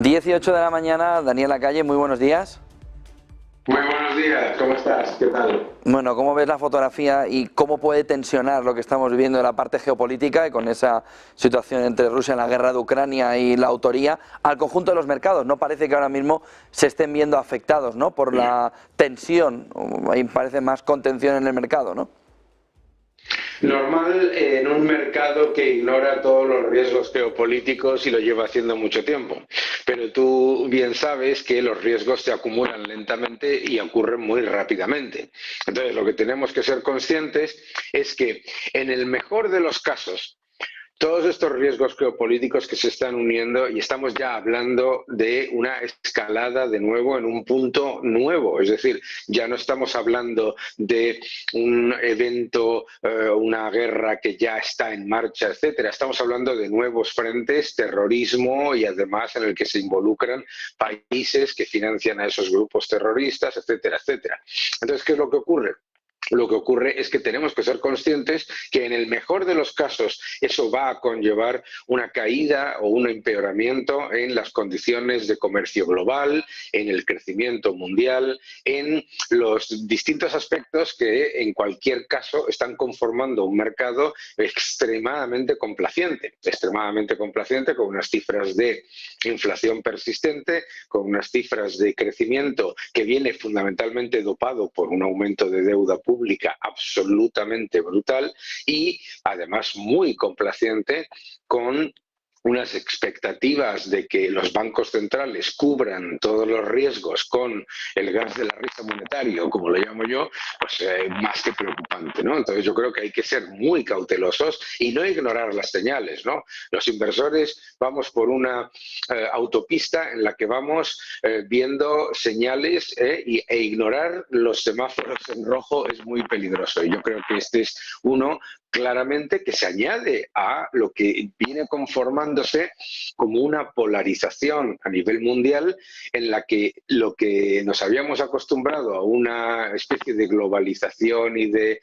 18 de la mañana, Daniel Lacalle, muy buenos días. Muy buenos días, ¿cómo estás? ¿Qué tal? Bueno, ¿cómo ves la fotografía y cómo puede tensionar lo que estamos viviendo en la parte geopolítica y con esa situación entre Rusia en la guerra de Ucrania y la autoría al conjunto de los mercados? No parece que ahora mismo se estén viendo afectados, ¿no?, por la tensión, ahí parece más contención en el mercado, ¿no? Normal en un mercado que ignora todos los riesgos geopolíticos y lo lleva haciendo mucho tiempo. Pero tú bien sabes que los riesgos se acumulan lentamente y ocurren muy rápidamente. Entonces, lo que tenemos que ser conscientes es que en el mejor de los casos, todos estos riesgos geopolíticos que se están uniendo y estamos ya hablando de una escalada de nuevo en un punto nuevo. Es decir, ya no estamos hablando de un evento, una guerra que ya está en marcha, etcétera. Estamos hablando de nuevos frentes, terrorismo y además en el que se involucran países que financian a esos grupos terroristas, etcétera, etcétera. Entonces, ¿qué es lo que ocurre? Lo que ocurre es que tenemos que ser conscientes que en el mejor de los casos eso va a conllevar una caída o un empeoramiento en las condiciones de comercio global, en el crecimiento mundial, en los distintos aspectos que en cualquier caso están conformando un mercado extremadamente complaciente con unas cifras de inflación persistente, con unas cifras de crecimiento que viene fundamentalmente dopado por un aumento de deuda pública absolutamente brutal y además muy complaciente con unas expectativas de que los bancos centrales cubran todos los riesgos con el gas de la risa monetario, como lo llamo yo, pues más que preocupante, ¿no? Entonces yo creo que hay que ser muy cautelosos y no ignorar las señales, ¿no? Los inversores vamos por una autopista en la que vamos viendo señales e ignorar los semáforos en rojo es muy peligroso. Y yo creo que este es uno claramente que se añade a lo que viene conformándose como una polarización a nivel mundial en la que lo que nos habíamos acostumbrado a una especie de globalización y de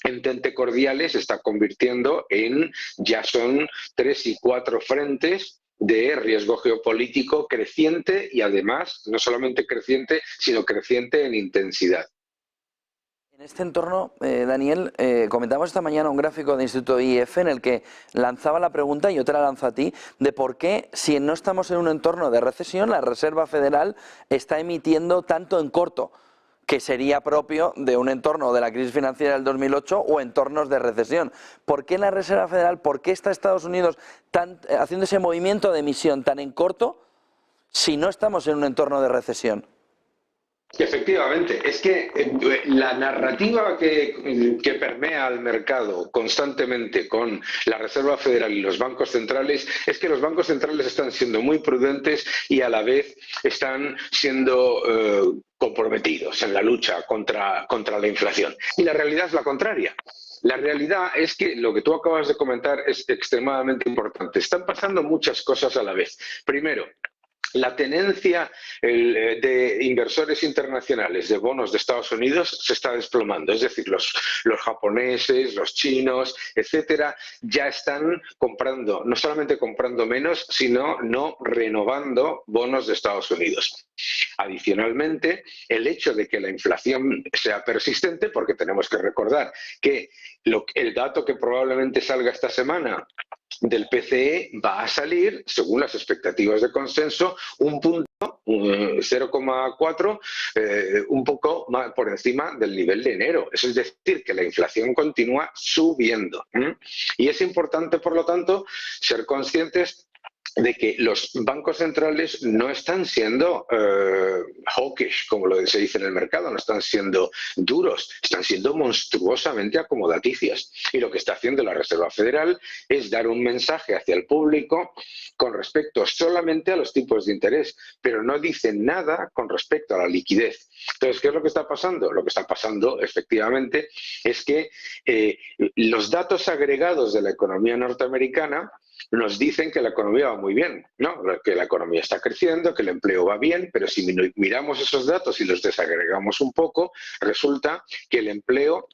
entente cordiales se está convirtiendo en, ya son 3 y 4 frentes de riesgo geopolítico creciente y además no solamente creciente, sino creciente en intensidad. En este entorno, Daniel, comentamos esta mañana un gráfico del Instituto IEF en el que lanzaba la pregunta, y yo te la lanzo a ti, de por qué, si no estamos en un entorno de recesión, la Reserva Federal está emitiendo tanto en corto, que sería propio de un entorno de la crisis financiera del 2008 o entornos de recesión. ¿Por qué la Reserva Federal, por qué está Estados Unidos haciendo ese movimiento de emisión tan en corto si no estamos en un entorno de recesión? Efectivamente, es que la narrativa que permea al mercado constantemente con la Reserva Federal y los bancos centrales es que los bancos centrales están siendo muy prudentes y a la vez están siendo comprometidos en la lucha contra la inflación. Y la realidad es la contraria. La realidad es que lo que tú acabas de comentar es extremadamente importante. Están pasando muchas cosas a la vez. Primero, la tenencia de inversores internacionales de bonos de Estados Unidos se está desplomando. Es decir, los japoneses, los chinos, etcétera, ya están comprando, no solamente comprando menos, sino no renovando bonos de Estados Unidos. Adicionalmente, el hecho de que la inflación sea persistente, porque tenemos que recordar que el dato que probablemente salga esta semana del PCE va a salir, según las expectativas de consenso, un punto, 0,4, un poco más por encima del nivel de enero. Eso es decir, que la inflación continúa subiendo. Y es importante, por lo tanto, ser conscientes de que los bancos centrales no están siendo hawkish, como se dice en el mercado, no están siendo duros, están siendo monstruosamente acomodaticios. Y lo que está haciendo la Reserva Federal es dar un mensaje hacia el público con respecto solamente a los tipos de interés, pero no dicen nada con respecto a la liquidez. Entonces, ¿qué es lo que está pasando? Lo que está pasando, efectivamente, es que los datos agregados de la economía norteamericana nos dicen que la economía va muy bien, ¿no? Que la economía está creciendo, que el empleo va bien, pero si miramos esos datos y los desagregamos un poco, resulta que el empleo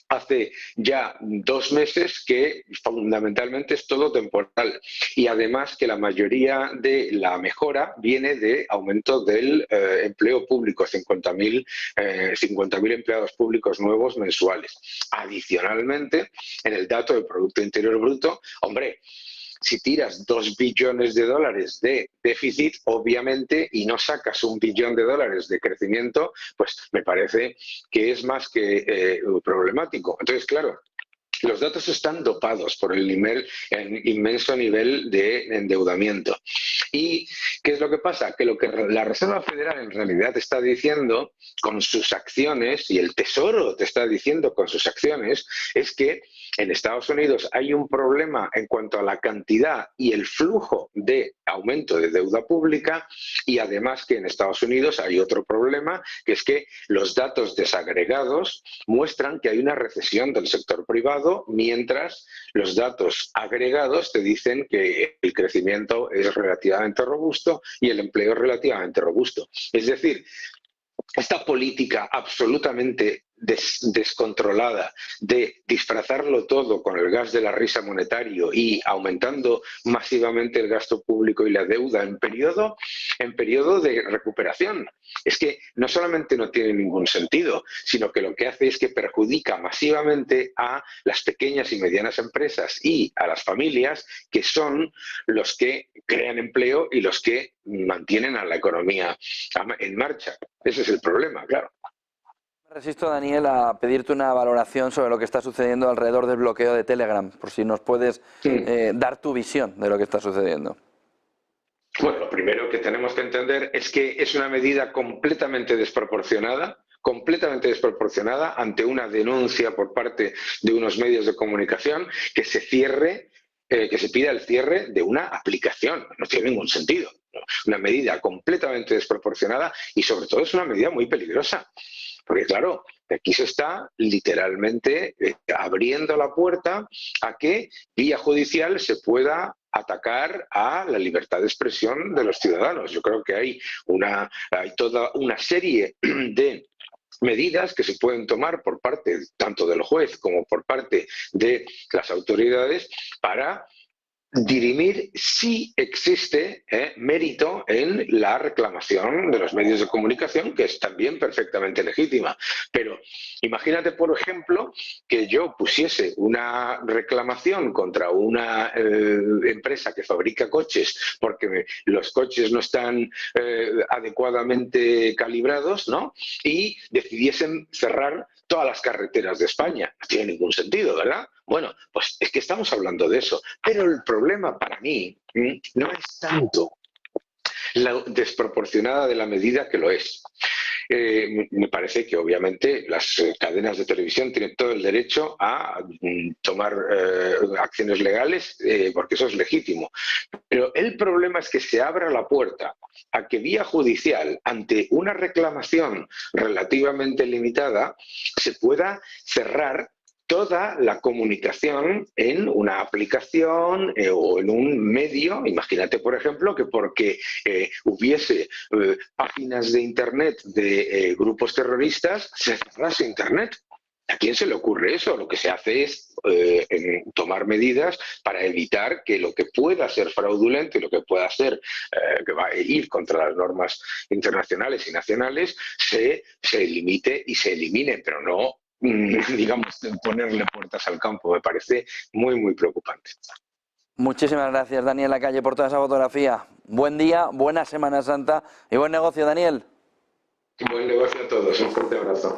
hace ya 2 meses que fundamentalmente es todo temporal y además que la mayoría de la mejora viene de aumento del empleo público, 50.000 empleados públicos nuevos mensuales. Adicionalmente, en el dato del Producto Interior Bruto, hombre, si tiras 2 billones de dólares de déficit, obviamente, y no sacas 1 billón de dólares de crecimiento, pues me parece que es más que problemático. Entonces, claro, los datos están dopados por el inmenso nivel de endeudamiento. ¿Y qué es lo que pasa? Que lo que la Reserva Federal en realidad está diciendo con sus acciones, y el Tesoro te está diciendo con sus acciones, es que en Estados Unidos hay un problema en cuanto a la cantidad y el flujo de aumento de deuda pública, y además que en Estados Unidos hay otro problema, que es que los datos desagregados muestran que hay una recesión del sector privado, mientras los datos agregados te dicen que el crecimiento es relativamente robusto y el empleo es relativamente robusto. Es decir, esta política absolutamente descontrolada de disfrazarlo todo con el gas de la risa monetario y aumentando masivamente el gasto público y la deuda en periodo de recuperación. Es que no solamente no tiene ningún sentido, sino que lo que hace es que perjudica masivamente a las pequeñas y medianas empresas y a las familias, que son los que crean empleo y los que mantienen a la economía en marcha. Ese es el problema, claro. Me resisto, Daniel, a pedirte una valoración sobre lo que está sucediendo alrededor del bloqueo de Telegram, por si nos puedes dar tu visión de lo que está sucediendo. Bueno, lo primero que tenemos que entender es que es una medida completamente desproporcionada ante una denuncia por parte de unos medios de comunicación que se pida el cierre de una aplicación. No tiene ningún sentido. Una medida completamente desproporcionada y sobre todo es una medida muy peligrosa. Porque claro, aquí se está literalmente abriendo la puerta a que vía judicial se pueda atacar a la libertad de expresión de los ciudadanos. Yo creo que hay toda una serie de medidas que se pueden tomar por parte tanto del juez como por parte de las autoridades para dirimir si existe mérito en la reclamación de los medios de comunicación, que es también perfectamente legítima. Pero imagínate, por ejemplo, que yo pusiese una reclamación contra una empresa que fabrica coches porque los coches no están adecuadamente calibrados, ¿no? Y decidiesen cerrar todas las carreteras de España. No tiene ningún sentido, ¿verdad? Bueno, pues es que estamos hablando de eso. Pero el problema para mí no es tanto la desproporcionada de la medida, que lo es. Me parece que obviamente las cadenas de televisión tienen todo el derecho a tomar acciones legales porque eso es legítimo. Pero el problema es que se abra la puerta a que vía judicial, ante una reclamación relativamente limitada, se pueda cerrar toda la comunicación en una aplicación o en un medio. Imagínate, por ejemplo, que porque hubiese páginas de Internet de grupos terroristas, se cerrase Internet. ¿A quién se le ocurre eso? Lo que se hace es tomar medidas para evitar que lo que pueda ser fraudulento y lo que pueda ser que va a ir contra las normas internacionales y nacionales se limite y se elimine, pero no digamos, ponerle puertas al campo. Me parece muy, muy preocupante. Muchísimas gracias, Daniel Lacalle, por toda esa fotografía. Buen día, buena Semana Santa y buen negocio, Daniel. Buen negocio a todos. Un fuerte abrazo.